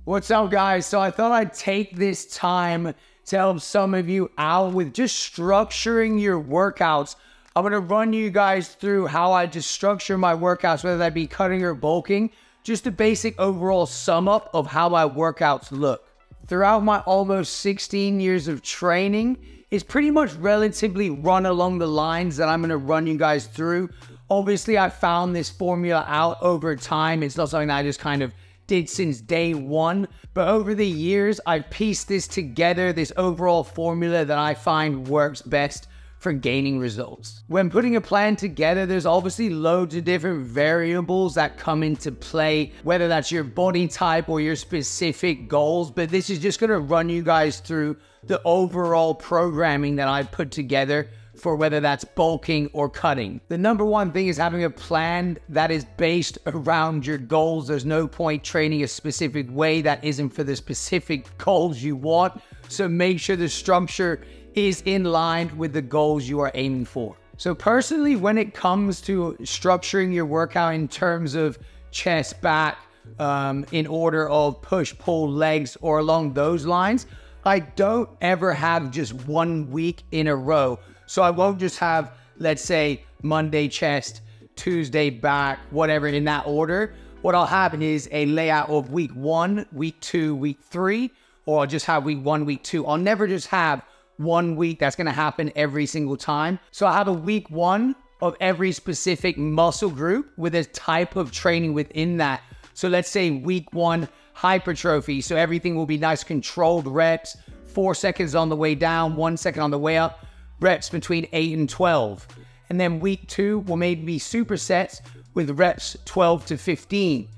What's up, guys? So I thought I'd take this time to help some of you out with just structuring your workouts. I'm going to run you guys through how I just structure my workouts, whether that be cutting or bulking, just a basic overall sum up of how my workouts look. Throughout my almost 16 years of training, it's pretty much relatively run along the lines that I'm going to run you guys through. Obviously, I found this formula out over time. It's not something that I just kind of did since day one, but over the years, I've pieced this together, this overall formula that I find works best for gaining results. When putting a plan together, there's obviously loads of different variables that come into play, whether that's your body type or your specific goals, but this is just gonna run you guys through the overall programming that I put together for whether that's bulking or cutting. The number one thing is having a plan that is based around your goals. There's no point training a specific way that isn't for the specific goals you want. So make sure the structure is in line with the goals you are aiming for. So personally, when it comes to structuring your workout in terms of chest, back, in order of push, pull, legs, or along those lines, I don't ever have just 1 week in a row. So I won't just have, let's say, Monday chest, Tuesday back, whatever in that order. What I'll have is a layout of week 1, week 2, week 3, or I'll just have week 1, week 2. I'll never just have 1 week that's going to happen every single time. So I have a week 1 of every specific muscle group with a type of training within that. So let's say week 1, hypertrophy. So everything will be nice controlled reps, 4 seconds on the way down, 1 second on the way up. Reps between 8 and 12. And then week 2 will maybe be supersets with reps 12 to 15.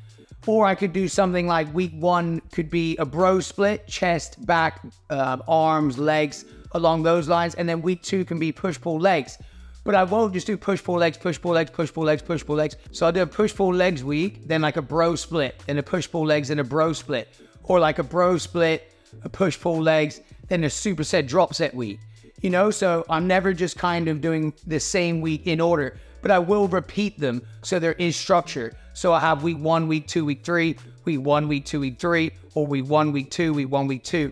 Or I could do something like week 1 could be a bro split, chest, back, arms, legs, along those lines. And then week 2 can be push-pull legs. But I won't just do push-pull legs, push-pull legs, push-pull legs, push-pull legs. So I'll do a push-pull legs week, then like a bro split, then a push-pull legs and a bro split. Or like a bro split, a push-pull legs, then a superset drop set week. You know, so I'm never just kind of doing the same week in order, but I will repeat them so there is structure. So I have week 1, week 2, week 3, week 1, week 2, week 3, or week 1, week 2, week 1, week 2.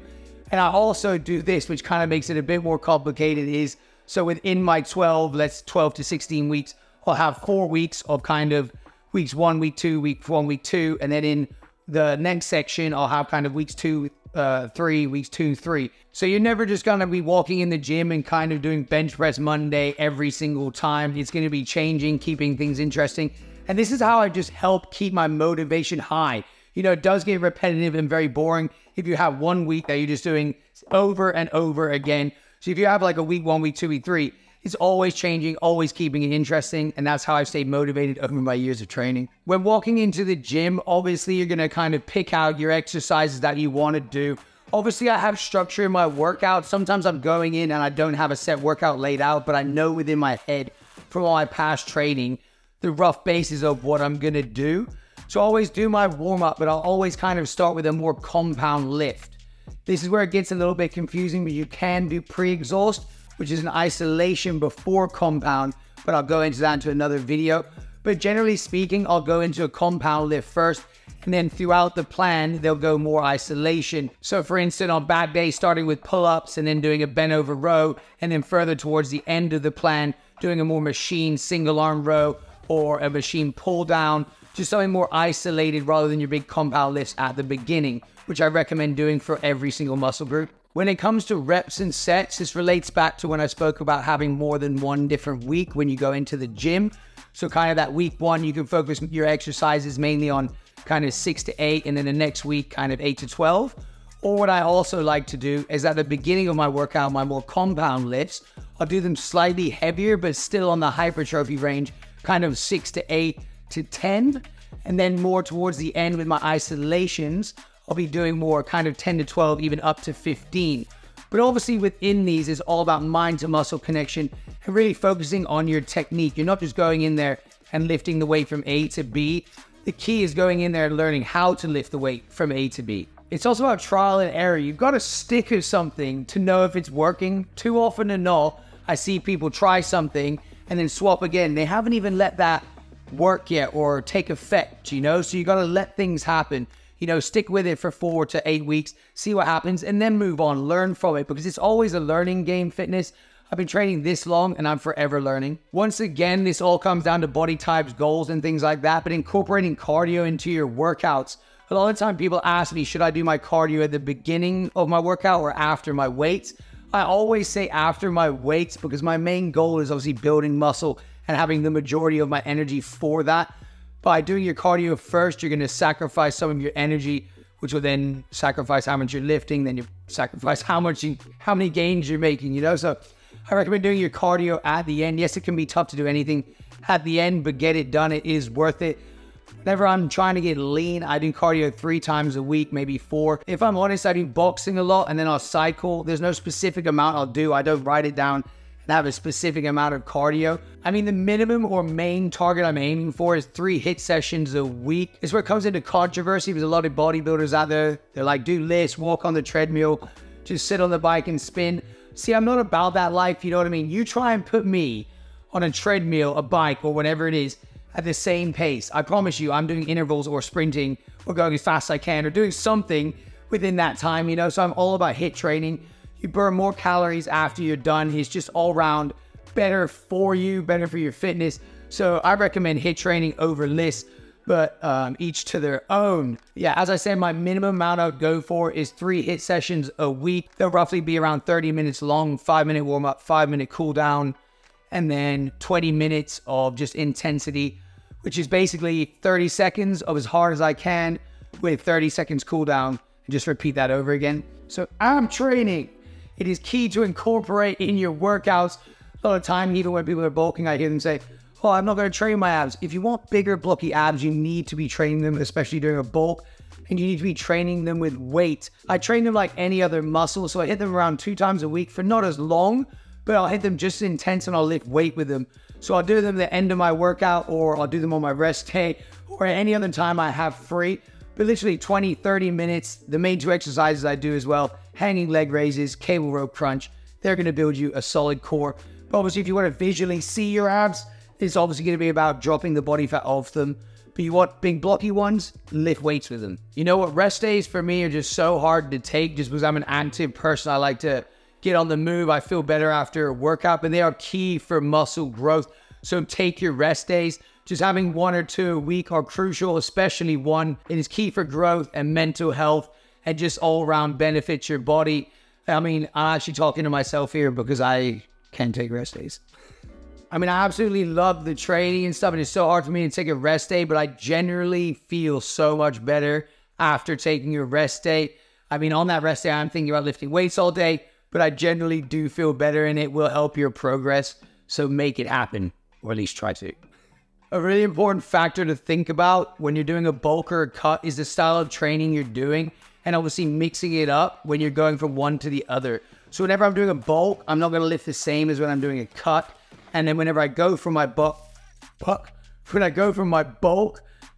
And I also do this, which kind of makes it a bit more complicated, is so within my 12 to 16 weeks, I'll have 4 weeks of kind of weeks 1, week 2, week 1, week 2. And then in the next section, I'll have kind of weeks 2, 3, weeks 2, 3. So you're never just going to be walking in the gym and kind of doing bench press Monday every single time. It's going to be changing, keeping things interesting. And this is how I just help keep my motivation high. You know, it does get repetitive and very boring if you have 1 week that you're just doing over and over again. So if you have like a week 1, week 2, week 3, it's always changing, always keeping it interesting. And that's how I've stayed motivated over my years of training. When walking into the gym, obviously you're going to kind of pick out your exercises that you want to do. Obviously, I have structure in my workout. Sometimes I'm going in and I don't have a set workout laid out, but I know within my head from all my past training, the rough basis of what I'm going to do. So I always do my warm up, but I'll always kind of start with a more compound lift. This is where it gets a little bit confusing, but you can do pre-exhaust, which is an isolation before compound, but I'll go into that in another video. But generally speaking, I'll go into a compound lift first, and then throughout the plan, they'll go more isolation. So for instance, on back day, starting with pull-ups and then doing a bent over row, and then further towards the end of the plan, doing a more machine single arm row or a machine pull down, just something more isolated rather than your big compound lifts at the beginning, which I recommend doing for every single muscle group. When it comes to reps and sets, this relates back to when I spoke about having more than one different week when you go into the gym. So kind of that week 1, you can focus your exercises mainly on kind of 6 to 8, and then the next week kind of 8 to 12. Or what I also like to do is at the beginning of my workout, my more compound lifts, I'll do them slightly heavier, but still on the hypertrophy range, kind of 6 to 8 to 10. And then more towards the end with my isolations, I'll be doing more kind of 10 to 12, even up to 15. But obviously within these is all about mind to muscle connection and really focusing on your technique. You're not just going in there and lifting the weight from A to B. The key is going in there and learning how to lift the weight from A to B. It's also about trial and error. You've got to stick with something to know if it's working. Too often than not, I see people try something and then swap again. They haven't even let that work yet or take effect, you know? So you got to let things happen. You know, stick with it for 4 to 8 weeks, see what happens, and then move on, learn from it, because it's always a learning game, fitness. I've been training this long and I'm forever learning. Once again, this all comes down to body types, goals, and things like that, but incorporating cardio into your workouts. A lot of the time people ask me, should I do my cardio at the beginning of my workout or after my weights? I always say after my weights, because my main goal is obviously building muscle and having the majority of my energy for that. By doing your cardio first, you're going to sacrifice some of your energy, which will then sacrifice how much you're lifting, then you sacrifice how many gains you're making, you know? So I recommend doing your cardio at the end. Yes, it can be tough to do anything at the end, but get it done. It is worth it. Whenever I'm trying to get lean, I do cardio 3 times a week, maybe 4. If I'm honest, I do boxing a lot and then I'll cycle. There's no specific amount I'll do. I don't write it down and have a specific amount of cardio. I mean, the minimum or main target I'm aiming for is 3 HIIT sessions a week. It's where it comes into controversy. There's a lot of bodybuilders out there. They're like, do lifts, walk on the treadmill, just sit on the bike and spin. See, I'm not about that life, you know what I mean? You try and put me on a treadmill, a bike, or whatever it is at the same pace. I promise you, I'm doing intervals or sprinting or going as fast as I can or doing something within that time, you know? So I'm all about HIIT training. You burn more calories after you're done. It's just all around better for you, better for your fitness. So I recommend HIIT training over lifts, but each to their own. Yeah, as I said, my minimum amount I would go for is 3 HIIT sessions a week. They'll roughly be around 30 minutes long, 5-minute warm up, 5-minute cool down, and then 20 minutes of just intensity, which is basically 30 seconds of as hard as I can with 30 seconds cool down, and just repeat that over again. So ab training, it is key to incorporate in your workouts. A lot of time, even when people are bulking, I hear them say, oh, I'm not going to train my abs. If you want bigger, blocky abs, you need to be training them, especially during a bulk, and you need to be training them with weight. I train them like any other muscle, so I hit them around 2 times a week for not as long, but I'll hit them just as intense and I'll lift weight with them. So I'll do them at the end of my workout, or I'll do them on my rest day, or any other time I have free. But literally 20, 30 minutes. The main 2 exercises I do as well, hanging leg raises, cable rope crunch. They're going to build you a solid core. But obviously, if you want to visually see your abs, it's obviously going to be about dropping the body fat off them. But you want big blocky ones, lift weights with them. You know what? Rest days for me are just so hard to take just because I'm an active person. I like to get on the move. I feel better after a workout, but they are key for muscle growth. So take your rest days. Just having 1 or 2 a week are crucial, especially 1. It is key for growth and mental health and just all around benefits your body. I mean, I'm actually talking to myself here because I can take rest days. I mean, I absolutely love the training and stuff, and it's so hard for me to take a rest day, but I generally feel so much better after taking a rest day. I mean, on that rest day, I'm thinking about lifting weights all day, but I generally do feel better, and it will help your progress. So make it happen, or at least try to. A really important factor to think about when you're doing a bulk or a cut is the style of training you're doing, and obviously mixing it up when you're going from one to the other. So whenever I'm doing a bulk, I'm not going to lift the same as when I'm doing a cut. And then whenever I go from my bulk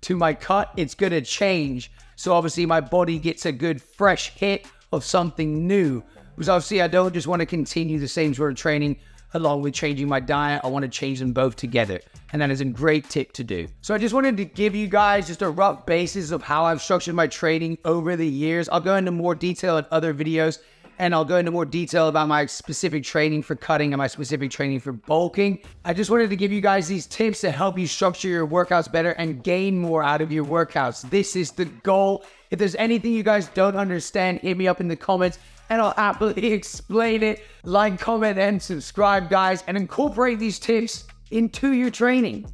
to my cut, it's going to change. So obviously my body gets a good fresh hit of something new. Because obviously I don't just want to continue the same sort of training along with changing my diet. I want to change them both together. And that is a great tip to do. So I just wanted to give you guys just a rough basis of how I've structured my training over the years. I'll go into more detail in other videos, and I'll go into more detail about my specific training for cutting and my specific training for bulking. I just wanted to give you guys these tips to help you structure your workouts better and gain more out of your workouts. This is the goal. If there's anything you guys don't understand, hit me up in the comments and I'll happily explain it. Like, comment, and subscribe, guys, and incorporate these tips into your training.